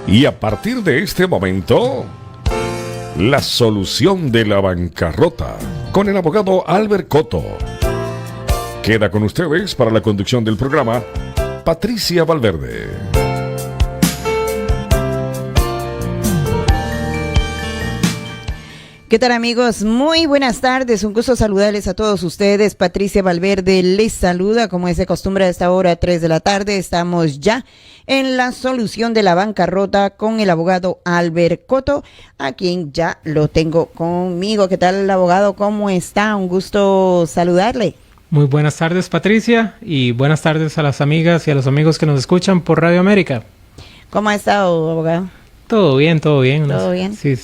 Y a partir de este momento, la solución de la bancarrota con el abogado Albert Coto. Queda con ustedes para la conducción del programa Patricia Valverde. ¿Qué tal, amigos? Muy buenas tardes, un gusto saludarles a todos ustedes. Patricia Valverde les saluda, como es de costumbre a esta hora, 3 de la tarde. Estamos ya en la solución de la bancarrota con el abogado Albert Coto, a quien ya lo tengo conmigo. ¿Qué tal, abogado? ¿Cómo está? Un gusto saludarle. Muy buenas tardes, Patricia, y buenas tardes a las amigas y a los amigos que nos escuchan por Radio América. ¿Cómo ha estado, abogado? Todo bien, todo bien. ¿Todo bien? Sí.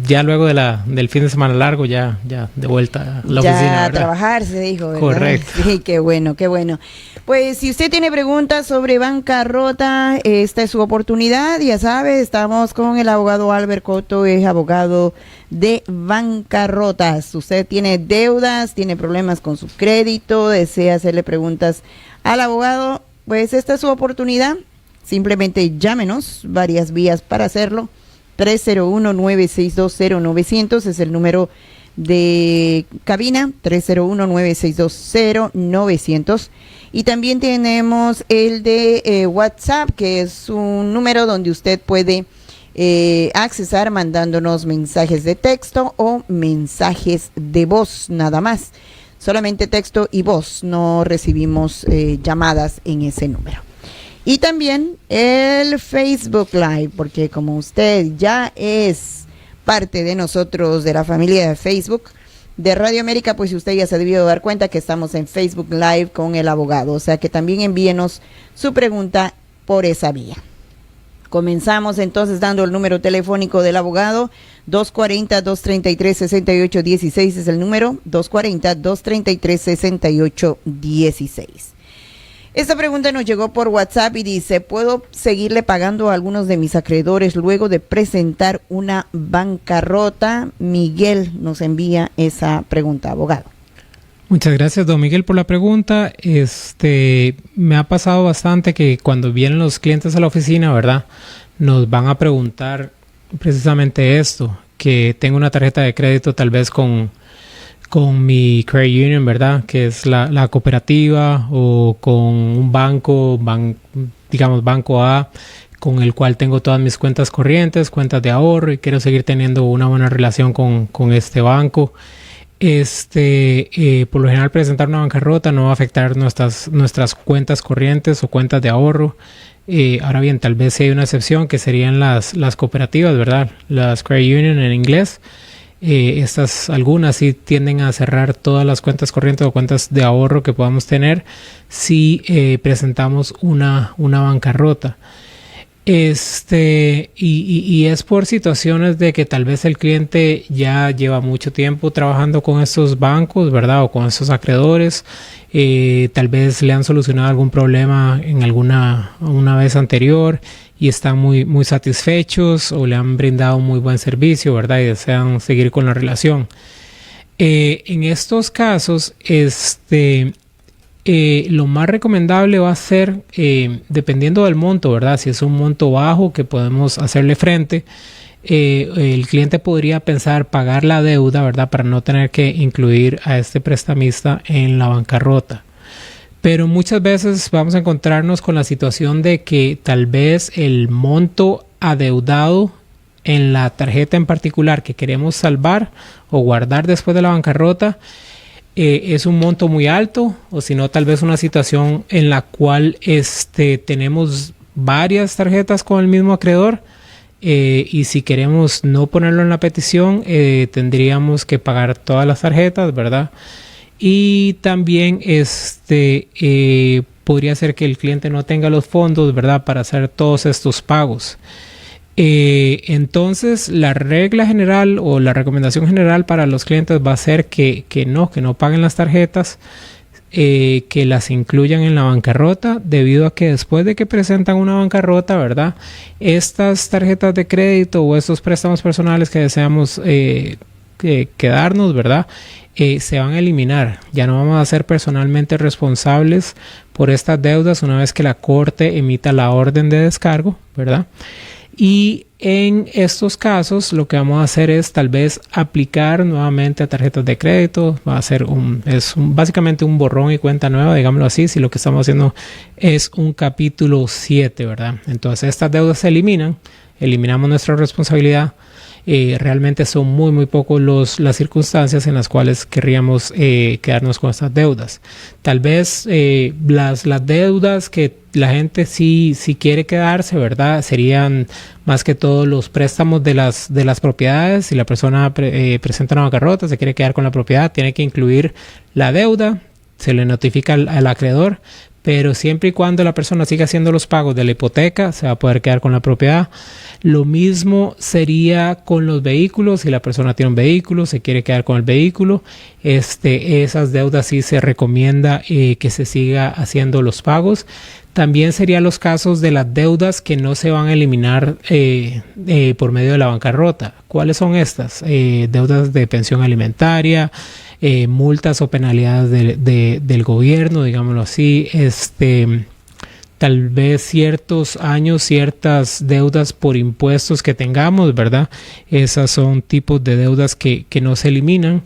Ya luego del fin de semana largo, ya de vuelta a la oficina, Ya a ¿verdad? trabajar, se dijo, ¿verdad? Correcto. Sí, qué bueno, qué bueno. Pues si usted tiene preguntas sobre bancarrota, esta es su oportunidad. Ya sabe, estamos con el abogado Albert Coto, es abogado de bancarrotas. Usted tiene deudas, tiene problemas con su crédito, desea hacerle preguntas al abogado, pues esta es su oportunidad. Simplemente llámenos, varias vías para hacerlo. 301-962-0900 es el número de cabina, 301-962-0900. Y también tenemos el de WhatsApp, que es un número donde usted puede accesar mandándonos mensajes de texto o mensajes de voz, nada más. Solamente texto y voz, no recibimos llamadas en ese número. Y también el Facebook Live, porque como usted ya es parte de nosotros, de la familia de Facebook de Radio América, pues usted ya se ha debido dar cuenta que estamos en Facebook Live con el abogado. O sea que también envíenos su pregunta por esa vía. Comenzamos entonces dando el número telefónico del abogado, 240-233-6816 es el número, 240-233-6816. Esta pregunta nos llegó por WhatsApp y dice, ¿puedo seguirle pagando a algunos de mis acreedores luego de presentar una bancarrota? Miguel nos envía esa pregunta, abogado. Muchas gracias, don Miguel, por la pregunta. Me ha pasado bastante que cuando vienen los clientes a la oficina, ¿verdad? Nos van a preguntar precisamente esto, que tengo una tarjeta de crédito tal vez con mi credit union, ¿verdad? Que es la cooperativa, o con un banco, digamos Banco A, con el cual tengo todas mis cuentas corrientes, cuentas de ahorro, y quiero seguir teniendo una buena relación con este banco. Por lo general, presentar una bancarrota no va a afectar nuestras cuentas corrientes o cuentas de ahorro. Ahora bien, tal vez hay una excepción, que serían las cooperativas, ¿verdad? Las credit union en inglés. Algunas sí tienden a cerrar todas las cuentas corrientes o cuentas de ahorro que podamos tener si presentamos una bancarrota. Y es por situaciones de que tal vez el cliente ya lleva mucho tiempo trabajando con estos bancos, ¿verdad? O con estos acreedores. Tal vez le han solucionado algún problema en una vez anterior y están muy, muy satisfechos, o le han brindado muy buen servicio, ¿verdad? Y desean seguir con la relación. En estos casos, lo más recomendable va a ser, dependiendo del monto, ¿verdad? Si es un monto bajo que podemos hacerle frente, el cliente podría pensar pagar la deuda, ¿verdad? Para no tener que incluir a este prestamista en la bancarrota. Pero muchas veces vamos a encontrarnos con la situación de que tal vez el monto adeudado en la tarjeta en particular que queremos salvar o guardar después de la bancarrota es un monto muy alto, o si no, tal vez una situación en la cual tenemos varias tarjetas con el mismo acreedor, y si queremos no ponerlo en la petición, tendríamos que pagar todas las tarjetas, ¿verdad? Y también podría ser que el cliente no tenga los fondos, ¿verdad?, para hacer todos estos pagos. Entonces, la regla general o la recomendación general para los clientes va a ser que no paguen las tarjetas, que las incluyan en la bancarrota, debido a que después de que presentan una bancarrota, ¿verdad?, estas tarjetas de crédito o estos préstamos personales que deseamos quedarnos, ¿verdad?, se van a eliminar. Ya no vamos a ser personalmente responsables por estas deudas una vez que la Corte emita la orden de descargo, ¿verdad? Y en estos casos lo que vamos a hacer es tal vez aplicar nuevamente a tarjetas de crédito. Va a ser básicamente un borrón y cuenta nueva, digámoslo así, si lo que estamos haciendo es un capítulo 7, ¿verdad? Entonces estas deudas se eliminamos nuestra responsabilidad. Realmente son muy pocos las circunstancias en las cuales querríamos quedarnos con estas deudas. Tal vez las deudas que la gente sí quiere quedarse, ¿verdad? Serían más que todo los préstamos de las propiedades. Si la persona presenta una bancarrota, se quiere quedar con la propiedad, tiene que incluir la deuda, se le notifica al acreedor, pero siempre y cuando la persona siga haciendo los pagos de la hipoteca, se va a poder quedar con la propiedad. Lo mismo sería con los vehículos. Si la persona tiene un vehículo, se quiere quedar con el vehículo, esas deudas sí se recomienda que se siga haciendo los pagos. También serían los casos de las deudas que no se van a eliminar por medio de la bancarrota. ¿Cuáles son estas? Deudas de pensión alimentaria, multas o penalidades del gobierno, digámoslo así, tal vez ciertos años, ciertas deudas por impuestos que tengamos, ¿verdad? Esas son tipos de deudas que no se eliminan.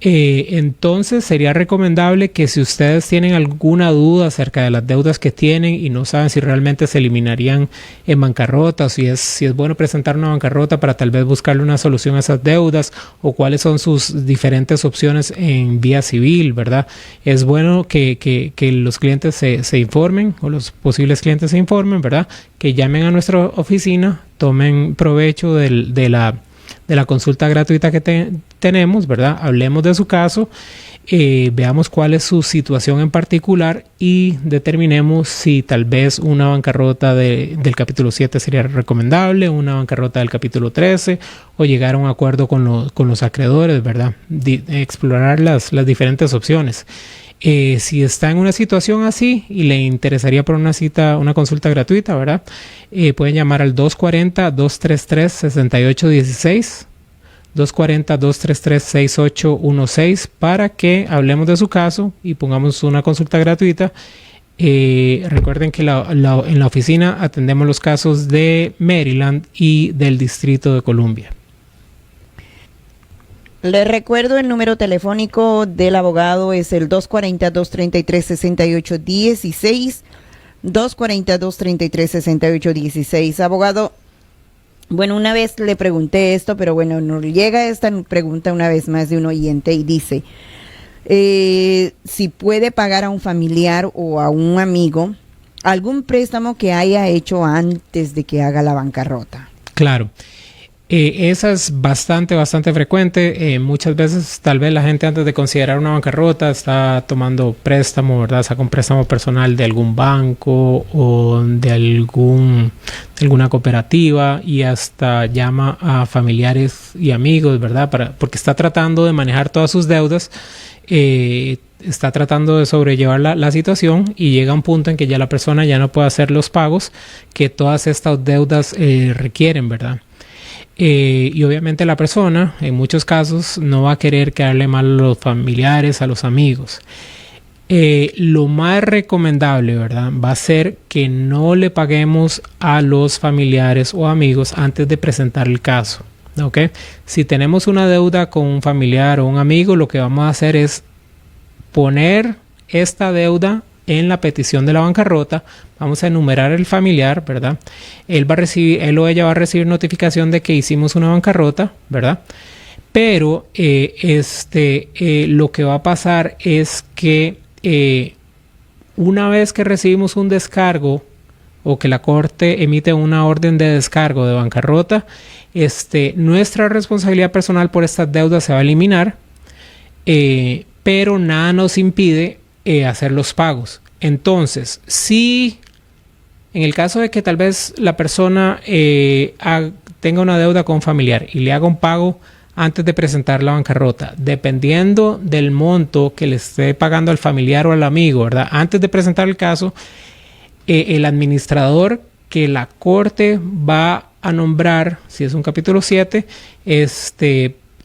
Entonces sería recomendable que si ustedes tienen alguna duda acerca de las deudas que tienen y no saben si realmente se eliminarían en bancarrota, si es bueno presentar una bancarrota para tal vez buscarle una solución a esas deudas, o cuáles son sus diferentes opciones en vía civil, ¿verdad? Es bueno que los clientes se informen, o los posibles clientes se informen, ¿verdad? Que llamen a nuestra oficina, tomen provecho de la consulta gratuita que tenemos, ¿verdad? Hablemos de su caso, veamos cuál es su situación en particular y determinemos si tal vez una bancarrota del capítulo 7 sería recomendable, una bancarrota del capítulo 13, o llegar a un acuerdo con los acreedores, ¿verdad? Explorar las diferentes opciones. Si está en una situación así y le interesaría por una consulta gratuita, ¿verdad? Pueden llamar al 240-233-6816, 240-233-6816 para que hablemos de su caso y pongamos una consulta gratuita. Recuerden que en la oficina atendemos los casos de Maryland y del Distrito de Columbia. Les recuerdo el número telefónico del abogado es el 240-233-6816, 240-233-6816. Abogado, bueno, una vez le pregunté esto, pero bueno, nos llega esta pregunta una vez más de un oyente y dice, si puede pagar a un familiar o a un amigo algún préstamo que haya hecho antes de que haga la bancarrota. Claro. Esa es bastante frecuente. Muchas veces tal vez la gente antes de considerar una bancarrota está tomando préstamo, ¿verdad? Saca un préstamo personal de algún banco o de alguna cooperativa y hasta llama a familiares y amigos, ¿verdad? Porque está tratando de manejar todas sus deudas, está tratando de sobrellevar la situación y llega un punto en que ya la persona ya no puede hacer los pagos que todas estas deudas requieren, ¿verdad? Y obviamente la persona en muchos casos no va a querer quedarle mal a los familiares, a los amigos. Lo más recomendable, ¿verdad? Va a ser que no le paguemos a los familiares o amigos antes de presentar el caso, ¿ok? Si tenemos una deuda con un familiar o un amigo, lo que vamos a hacer es poner esta deuda en la petición de la bancarrota. Vamos a enumerar el familiar, ¿verdad? Él o ella va a recibir notificación de que hicimos una bancarrota, ¿verdad? Pero lo que va a pasar es que una vez que recibimos un descargo o que la corte emite una orden de descargo de bancarrota, nuestra responsabilidad personal por estas deudas se va a eliminar, pero nada nos impide hacer los pagos. Entonces, si en el caso de que tal vez la persona tenga una deuda con un familiar y le haga un pago antes de presentar la bancarrota, dependiendo del monto que le esté pagando al familiar o al amigo, ¿verdad? Antes de presentar el caso, el administrador que la corte va a nombrar, si es un capítulo 7,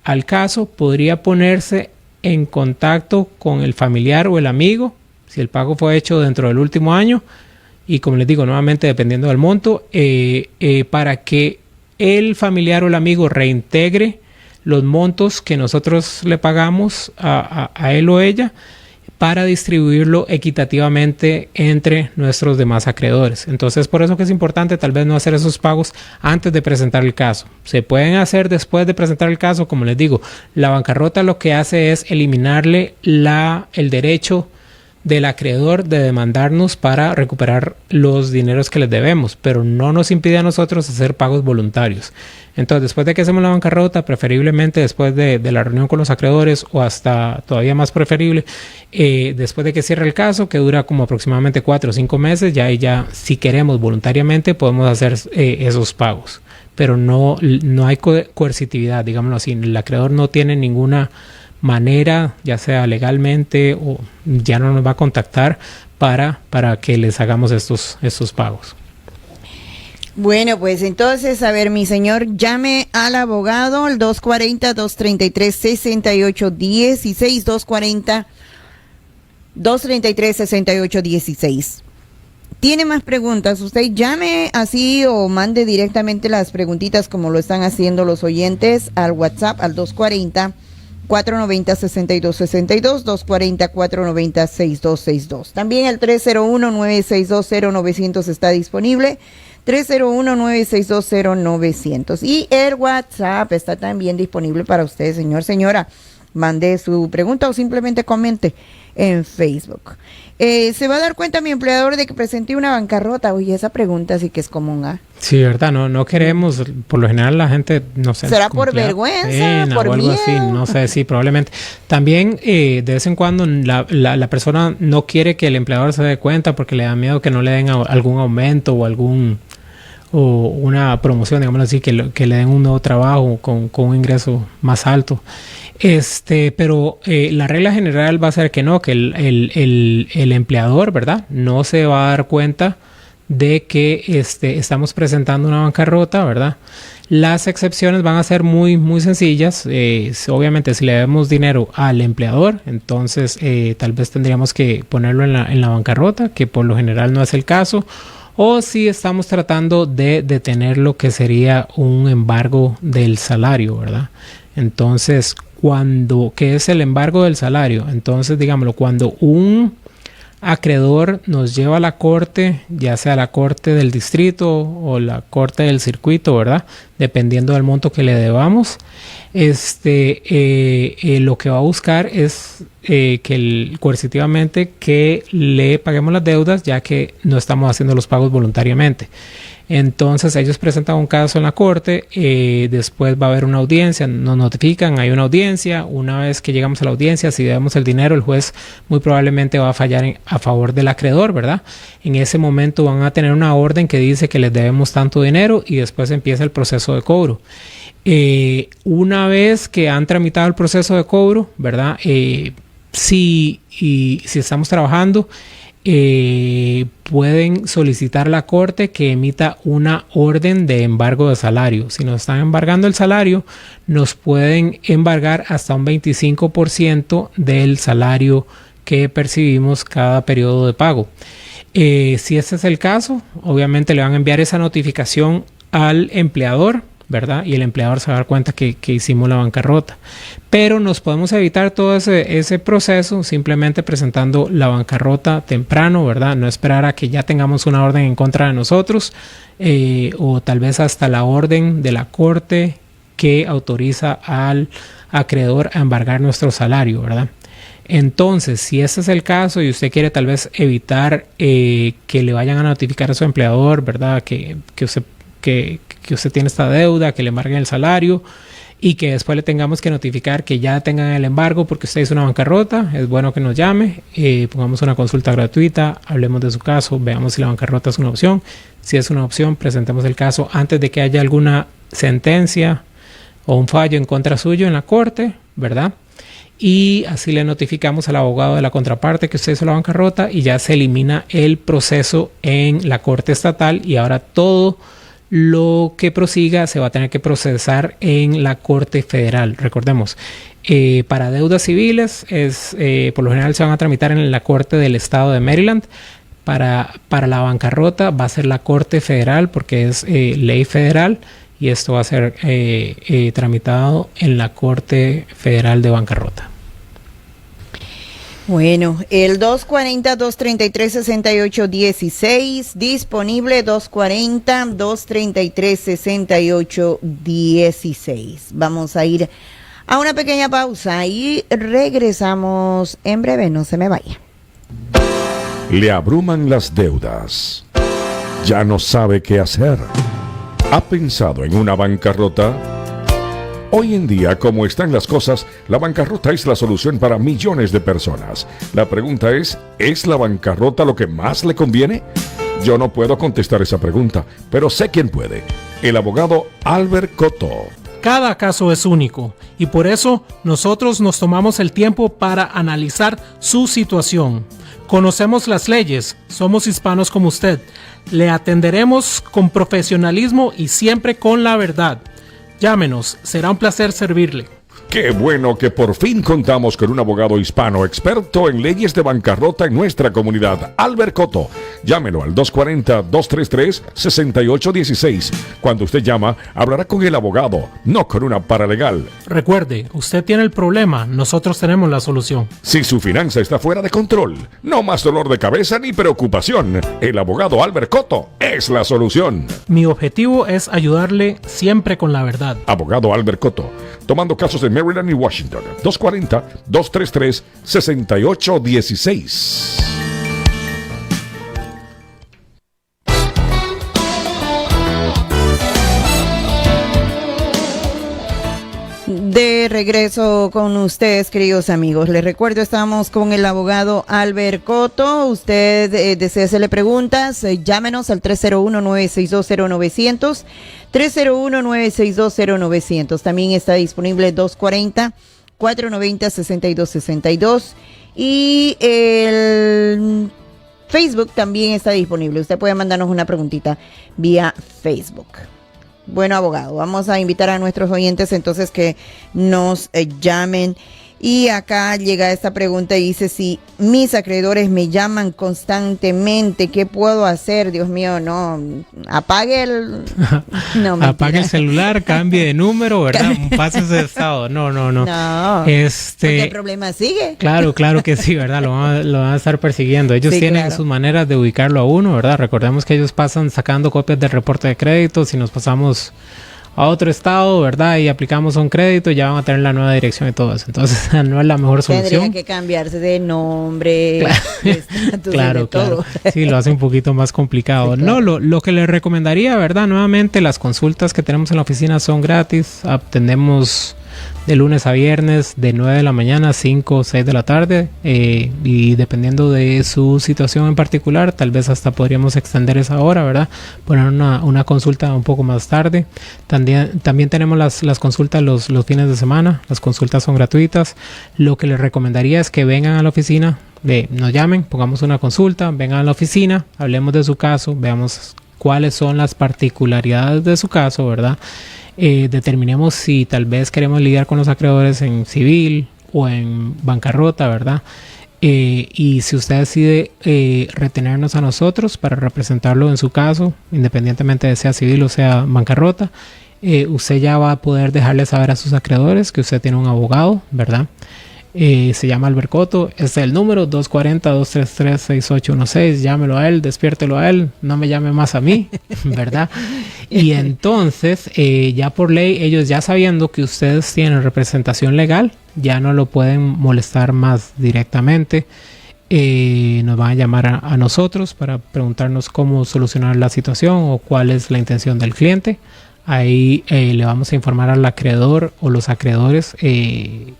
al caso podría ponerse en contacto con el familiar o el amigo, Si el pago fue hecho dentro del último año, y como les digo, nuevamente dependiendo del monto, para que el familiar o el amigo reintegre los montos que nosotros le pagamos a él o ella, para distribuirlo equitativamente entre nuestros demás acreedores. Entonces, por eso que es importante tal vez no hacer esos pagos antes de presentar el caso. Se pueden hacer después de presentar el caso, como les digo. La bancarrota lo que hace es eliminarle el derecho del acreedor de demandarnos para recuperar los dineros que les debemos, pero no nos impide a nosotros hacer pagos voluntarios. Entonces, después de que hacemos la bancarrota, preferiblemente después de la reunión con los acreedores, o hasta todavía más preferible, después de que cierre el caso, que dura como aproximadamente 4 o 5 meses, ya si queremos voluntariamente podemos hacer esos pagos. Pero no hay coercitividad, digámoslo así. El acreedor no tiene ninguna manera, ya sea legalmente o ya no nos va a contactar para que les hagamos estos pagos. Bueno, pues entonces, a ver, mi señor, llame al abogado al 240-233-6816, 240-233-6816. ¿Tiene más preguntas? Usted llame así o mande directamente las preguntitas como lo están haciendo los oyentes al WhatsApp al 240-490-6262, 240-490-6262. También el 301-962-0900 está disponible, 301-962-0900. Y el WhatsApp está también disponible para usted, señora. Mande su pregunta o simplemente comente en Facebook. ¿Se va a dar cuenta mi empleador de que presenté una bancarrota? Oye, esa pregunta sí que es común, ¿ah? Sí, verdad, no queremos, por lo general la gente, no sé. ¿Será por vergüenza, por o algo miedo? así? No sé, sí, probablemente. También de vez en cuando la persona no quiere que el empleador se dé cuenta porque le da miedo que no le den algún aumento o una promoción, digamos así, que le den un nuevo trabajo con un ingreso más alto. Pero la regla general va a ser que no, que el empleador, ¿verdad?, no se va a dar cuenta de que estamos presentando una bancarrota, ¿verdad? Las excepciones van a ser muy, muy sencillas. Obviamente, si le debemos dinero al empleador, entonces tal vez tendríamos que ponerlo en la bancarrota, que por lo general no es el caso. O si estamos tratando de detener lo que sería un embargo del salario, ¿verdad? Entonces, ¿qué es el embargo del salario? Entonces, digámoslo, cuando un acreedor nos lleva a la corte, ya sea la corte del distrito o la corte del circuito, ¿verdad?, dependiendo del monto que le debamos, lo que va a buscar es coercitivamente que le paguemos las deudas, ya que no estamos haciendo los pagos voluntariamente. Entonces ellos presentan un caso en la corte, después va a haber una audiencia, nos notifican, hay una audiencia. Una vez que llegamos a la audiencia, si debemos el dinero, el juez muy probablemente va a fallar a favor del acreedor, ¿verdad? En ese momento van a tener una orden que dice que les debemos tanto dinero y después empieza el proceso de cobro. Una vez que han tramitado el proceso de cobro, ¿verdad? Si estamos trabajando, pueden solicitar a la corte que emita una orden de embargo de salario. Si nos están embargando el salario, nos pueden embargar hasta un 25% del salario que percibimos cada periodo de pago. Si este es el caso, obviamente le van a enviar esa notificación al empleador, ¿verdad? Y el empleador se va a dar cuenta que hicimos la bancarrota. Pero nos podemos evitar todo ese proceso simplemente presentando la bancarrota temprano, ¿verdad? No esperar a que ya tengamos una orden en contra de nosotros, o tal vez hasta la orden de la corte que autoriza al acreedor a embargar nuestro salario, ¿verdad? Entonces, si ese es el caso y usted quiere tal vez evitar que le vayan a notificar a su empleador, ¿verdad?, que usted tiene esta deuda, que le embarguen el salario y que después le tengamos que notificar que ya tengan el embargo porque usted hizo una bancarrota, es bueno que nos llame, pongamos una consulta gratuita, hablemos de su caso, veamos si la bancarrota es una opción. Si es una opción, presentemos el caso antes de que haya alguna sentencia o un fallo en contra suyo en la corte, ¿verdad? Y así le notificamos al abogado de la contraparte que usted hizo la bancarrota y ya se elimina el proceso en la corte estatal y ahora todo lo que prosiga se va a tener que procesar en la Corte Federal. Recordemos, para deudas civiles por lo general se van a tramitar en la Corte del Estado de Maryland. Para la bancarrota va a ser la Corte Federal porque es ley federal, y esto va a ser tramitado en la Corte Federal de Bancarrota. Bueno, el 240-233-6816, disponible 240-233-6816. Vamos a ir a una pequeña pausa y regresamos en breve, no se me vaya. Le abruman las deudas. Ya no sabe qué hacer. ¿Ha pensado en una bancarrota? Hoy en día, como están las cosas, la bancarrota es la solución para millones de personas. La pregunta ¿es la bancarrota lo que más le conviene? Yo no puedo contestar esa pregunta, pero sé quién puede. El abogado Albert Cotto. Cada caso es único y por eso nosotros nos tomamos el tiempo para analizar su situación. Conocemos las leyes, somos hispanos como usted. Le atenderemos con profesionalismo y siempre con la verdad. Llámenos, será un placer servirle. Qué bueno que por fin contamos con un abogado hispano experto en leyes de bancarrota en nuestra comunidad, Albert Cotto. Llámelo al 240-233-6816. Cuando usted llama, hablará con el abogado, no con una paralegal. Recuerde, usted tiene el problema, nosotros tenemos la solución. Si su finanza está fuera de control, no más dolor de cabeza ni preocupación. El abogado Albert Cotto es la solución. Mi objetivo es ayudarle siempre con la verdad. Abogado Albert Cotto, tomando casos de Maryland y Washington. 240-233-6816. De regreso con ustedes, queridos amigos. Les recuerdo, estamos con el abogado Albert Cotto. Usted desea hacerle preguntas, llámenos al 301-962-0900, 301-962-0900. También está disponible 240-490-6262. Y el Facebook también está disponible. Usted puede mandarnos una preguntita vía Facebook. Bueno, abogado, vamos a invitar a nuestros oyentes entonces que nos llamen. Y acá llega esta pregunta y dice: si mis acreedores me llaman constantemente, ¿qué puedo hacer? Dios mío, no, apague el... No, apague el celular, cambie de número, ¿verdad? Pase ese estado. No. No, porque el problema sigue. Claro que sí, ¿verdad? Lo van a estar persiguiendo. Ellos tienen sus maneras de ubicarlo a uno, ¿verdad? Recordemos que ellos pasan sacando copias del reporte de crédito. Si nos pasamos a otro estado, ¿verdad? Y aplicamos un crédito, ya van a tener la nueva dirección y todo eso. Entonces, no es la mejor solución. Tendrían que cambiarse de nombre, de estatus, claro, de todo. Sí, lo hace un poquito más complicado. Sí, claro. No, lo que les recomendaría, ¿verdad? Nuevamente, las consultas que tenemos en la oficina son gratis. Atendemos de lunes a viernes, de 9 de la mañana a 5 o 6 de la tarde. Y dependiendo de su situación en particular, tal vez hasta podríamos extender esa hora, ¿verdad? Poner una consulta un poco más tarde. También tenemos las consultas los fines de semana. Las consultas son gratuitas. Lo que les recomendaría es que vengan a la oficina, nos llamen, pongamos una consulta, vengan a la oficina, hablemos de su caso, veamos cuáles son las particularidades de su caso, ¿verdad? Determinemos si tal vez queremos lidiar con los acreedores en civil o en bancarrota, ¿verdad? Y si usted decide retenernos a nosotros para representarlo en su caso, independientemente de sea civil o sea bancarrota, usted ya va a poder dejarle saber a sus acreedores que usted tiene un abogado, ¿verdad? Se llama Albert Cotto, es el número 240-233-6816, llámelo a él, despiértelo a él, no me llame más a mí, ¿verdad? Y entonces, ya por ley, ellos ya sabiendo que ustedes tienen representación legal, ya no lo pueden molestar más directamente. Nos van a llamar a nosotros para preguntarnos cómo solucionar la situación o cuál es la intención del cliente. Ahí le vamos a informar al acreedor o los acreedores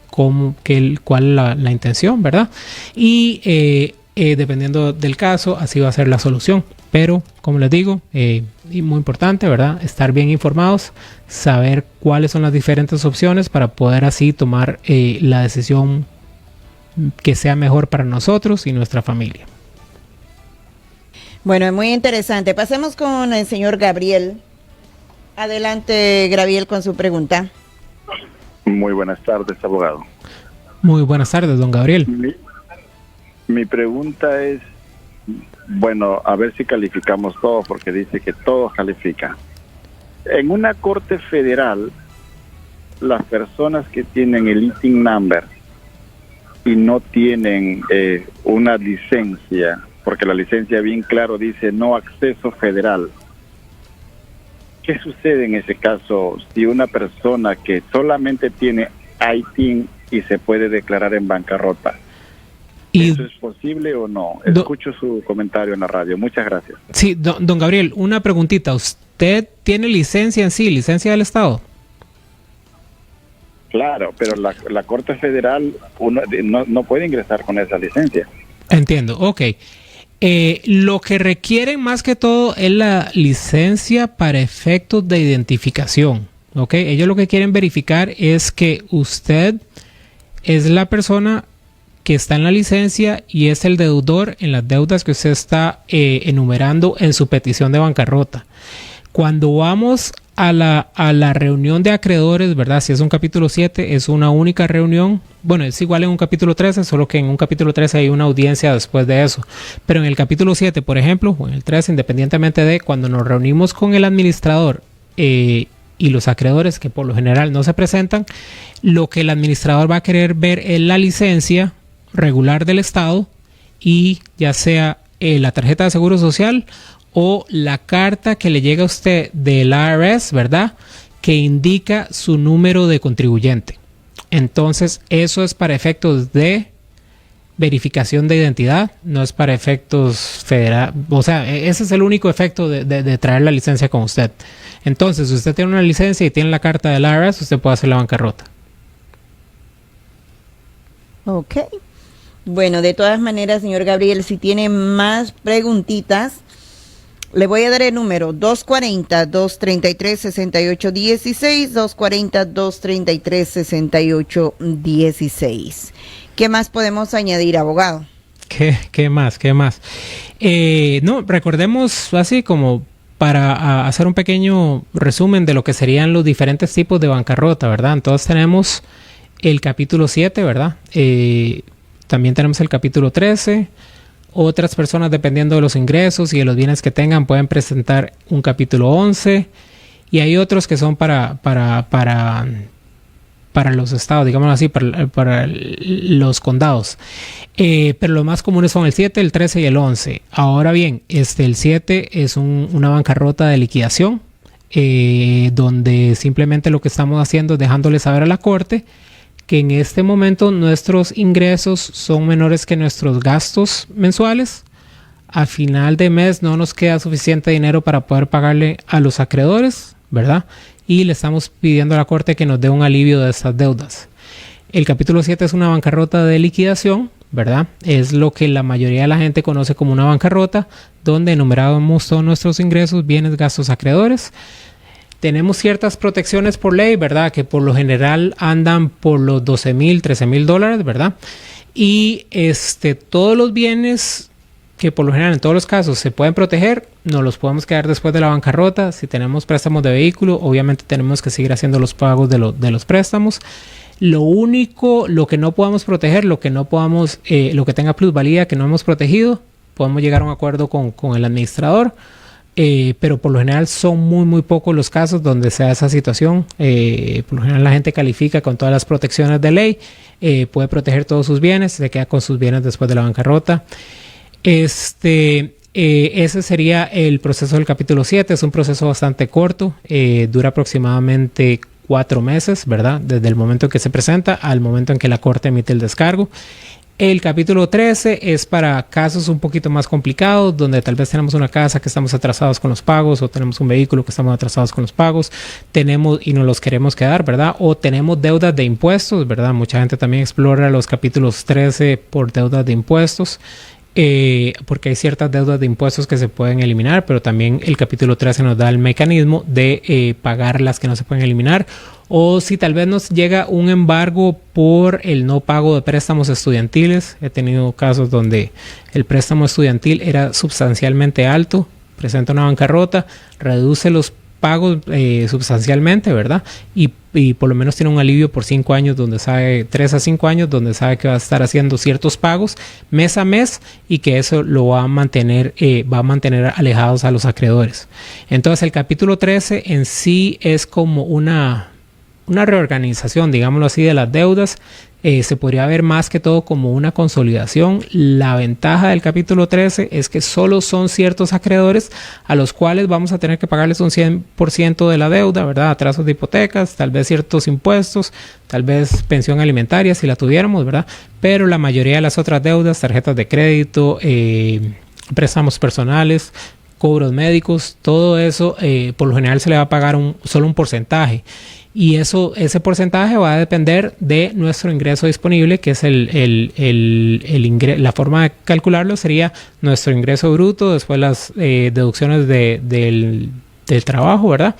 cuál es la intención, ¿verdad? Y dependiendo del caso, así va a ser la solución. Pero, como les digo, y muy importante, ¿verdad? Estar bien informados, saber cuáles son las diferentes opciones para poder así tomar la decisión que sea mejor para nosotros y nuestra familia. Bueno, es muy interesante. Pasemos con el señor Gabriel. Adelante, Gabriel, con su pregunta. Muy buenas tardes, abogado. Muy buenas tardes, don Gabriel. Mi pregunta es, bueno, a ver si calificamos todo, porque dice que todo califica. En una corte federal, las personas que tienen el ITIN number y no tienen una licencia, porque la licencia bien claro dice no acceso federal, ¿qué sucede en ese caso si una persona que solamente tiene ITIN y se puede declarar en bancarrota? ¿Eso es posible o no? Escucho su comentario en la radio. Muchas gracias. Sí, don Gabriel, una preguntita. ¿Usted tiene licencia en sí, licencia del Estado? Claro, pero la Corte Federal no puede ingresar con esa licencia. Entiendo, ok. Lo que requieren más que todo es la licencia para efectos de identificación. ¿Ok? Ellos lo que quieren verificar es que usted es la persona que está en la licencia y es el deudor en las deudas que usted está enumerando en su petición de bancarrota. Cuando vamos a la reunión de acreedores, ¿verdad? Si es un capítulo 7, es una única reunión. Bueno, es igual en un capítulo 13, solo que en un capítulo 13 hay una audiencia después de eso. Pero en el capítulo 7, por ejemplo, o en el 13, independientemente de cuando nos reunimos con el administrador y los acreedores, que por lo general no se presentan, lo que el administrador va a querer ver es la licencia regular del Estado y ya sea la tarjeta de seguro social o la carta que le llega a usted del IRS, ¿verdad? Que indica su número de contribuyente. Entonces, eso es para efectos de verificación de identidad, no es para efectos federales. O sea, ese es el único efecto de traer la licencia con usted. Entonces, si usted tiene una licencia y tiene la carta del IRS, usted puede hacer la bancarrota. Ok. Bueno, de todas maneras, señor Gabriel, si tiene más preguntitas, le voy a dar el número 240-233-6816, 240-233-6816. ¿Qué más podemos añadir, abogado? ¿Qué más? No, recordemos así como para hacer un pequeño resumen de lo que serían los diferentes tipos de bancarrota, ¿verdad? Entonces tenemos el capítulo 7, ¿verdad? También tenemos el capítulo 13. Otras personas, dependiendo de los ingresos y de los bienes que tengan, pueden presentar un capítulo 11. Y hay otros que son para los estados, digámoslo así, para los condados. Pero los más comunes son el 7, el 13 y el 11. Ahora bien, el 7 es una bancarrota de liquidación, donde simplemente lo que estamos haciendo es dejándole saber a la corte que en este momento nuestros ingresos son menores que nuestros gastos mensuales. A final de mes no nos queda suficiente dinero para poder pagarle a los acreedores, ¿verdad? Y le estamos pidiendo a la corte que nos dé un alivio de estas deudas. El capítulo 7 es una bancarrota de liquidación, ¿verdad? Es lo que la mayoría de la gente conoce como una bancarrota, donde enumeramos todos nuestros ingresos, bienes, gastos, acreedores. Tenemos ciertas protecciones por ley, ¿verdad? Que por lo general andan por los $12,000, $13,000, ¿verdad? Y todos los bienes que por lo general en todos los casos se pueden proteger, nos los podemos quedar después de la bancarrota. Si tenemos préstamos de vehículo, obviamente tenemos que seguir haciendo los pagos de los préstamos. Lo que no podamos proteger, lo que tenga plusvalía que no hemos protegido, podemos llegar a un acuerdo con el administrador. Pero por lo general son muy pocos los casos donde se da esa situación. Por lo general la gente califica con todas las protecciones de ley, puede proteger todos sus bienes, se queda con sus bienes después de la bancarrota. Ese sería el proceso del capítulo 7. Es un proceso bastante corto, dura aproximadamente 4 meses, ¿verdad? Desde el momento en que se presenta al momento en que la corte emite el descargo. El capítulo 13 es para casos un poquito más complicados, donde tal vez tenemos una casa que estamos atrasados con los pagos, o tenemos un vehículo que estamos atrasados con los pagos, y nos los queremos quedar, ¿verdad? O tenemos deudas de impuestos, ¿verdad? Mucha gente también explora los capítulos 13 por deudas de impuestos, porque hay ciertas deudas de impuestos que se pueden eliminar, pero también el capítulo 13 nos da el mecanismo de pagar las que no se pueden eliminar. O si tal vez nos llega un embargo por el no pago de préstamos estudiantiles. He tenido casos donde el préstamo estudiantil era sustancialmente alto, presenta una bancarrota, reduce los pagos sustancialmente, ¿verdad? Y por lo menos tiene un alivio por 5 años, donde sabe, 3 a 5 años, donde sabe que va a estar haciendo ciertos pagos mes a mes y que eso lo va a mantener alejados a los acreedores. Entonces el capítulo 13 en sí es como una reorganización, digámoslo así, de las deudas. Se podría ver más que todo como una consolidación. La ventaja del capítulo 13 es que solo son ciertos acreedores a los cuales vamos a tener que pagarles un 100% de la deuda, ¿verdad? Atrasos de hipotecas, tal vez ciertos impuestos, tal vez pensión alimentaria si la tuviéramos, ¿verdad? Pero la mayoría de las otras deudas, tarjetas de crédito, préstamos personales, cobros médicos, todo eso por lo general se le va a pagar solo un porcentaje. Y ese porcentaje va a depender de nuestro ingreso disponible, que es la forma de calcularlo sería nuestro ingreso bruto, después las deducciones del trabajo, ¿verdad?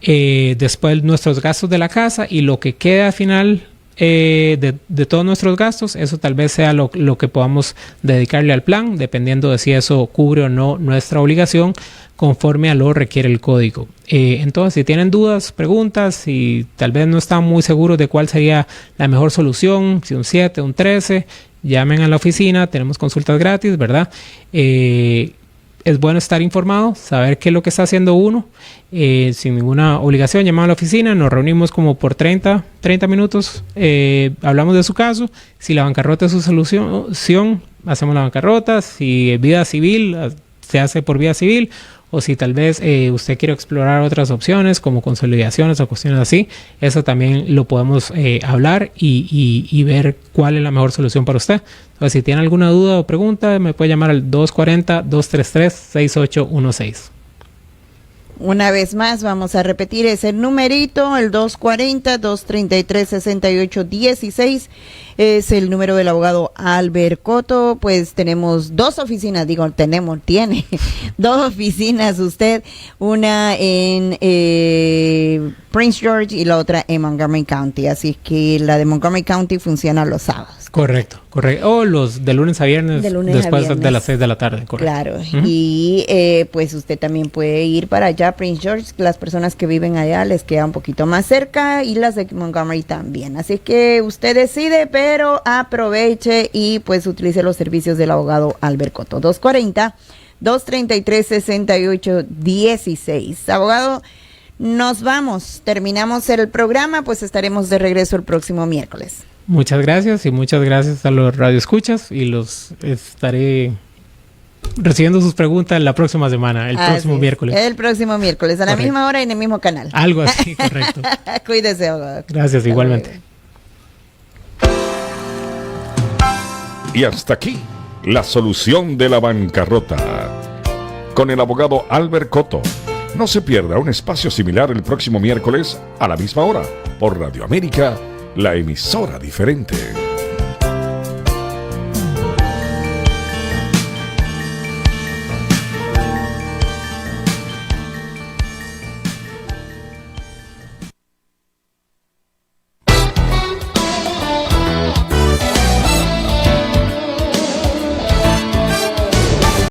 Después nuestros gastos de la casa y lo que queda al final de todos nuestros gastos, eso tal vez sea lo que podamos dedicarle al plan, dependiendo de si eso cubre o no nuestra obligación conforme a lo requiere el código. Entonces, si tienen dudas, preguntas, y tal vez no están muy seguros de cuál sería la mejor solución, si un 7, un 13, llamen a la oficina, tenemos consultas gratis, ¿verdad? Es bueno estar informado, saber qué es lo que está haciendo uno, sin ninguna obligación. Llamamos a la oficina, nos reunimos como por 30 minutos, hablamos de su caso. Si la bancarrota es su solución, hacemos la bancarrota. Si es vida civil, se hace por vía civil. O si tal vez usted quiere explorar otras opciones como consolidaciones o cuestiones así, eso también lo podemos hablar y ver cuál es la mejor solución para usted. Entonces, si tiene alguna duda o pregunta, me puede llamar al 240-233-6816. Una vez más, vamos a repetir ese numerito, el 240-233-6816. Es el número del abogado Albert Coto. Pues tenemos dos oficinas, tiene dos oficinas usted, una en Prince George y la otra en Montgomery County. Así que la de Montgomery County funciona los sábados. Correcto. O los de lunes a viernes, después de las 6 de la tarde. Correcto. Claro. Y pues usted también puede ir para allá, Prince George. Las personas que viven allá les queda un poquito más cerca, y las de Montgomery también. Así que usted decide, pero aproveche y pues utilice los servicios del abogado Albert Coto. 240-233-6816. Abogado, nos vamos. Terminamos el programa, pues estaremos de regreso el próximo miércoles. Muchas gracias, y muchas gracias a los radioescuchas, y los estaré recibiendo sus preguntas la próxima semana, el próximo miércoles. El próximo miércoles, a la misma hora y en el mismo canal. Algo así, correcto. Cuídese, abogado. Gracias, igualmente. Y hasta aquí, la solución de la bancarrota, con el abogado Albert Coto. No se pierda un espacio similar el próximo miércoles a la misma hora, por Radio América, la emisora diferente.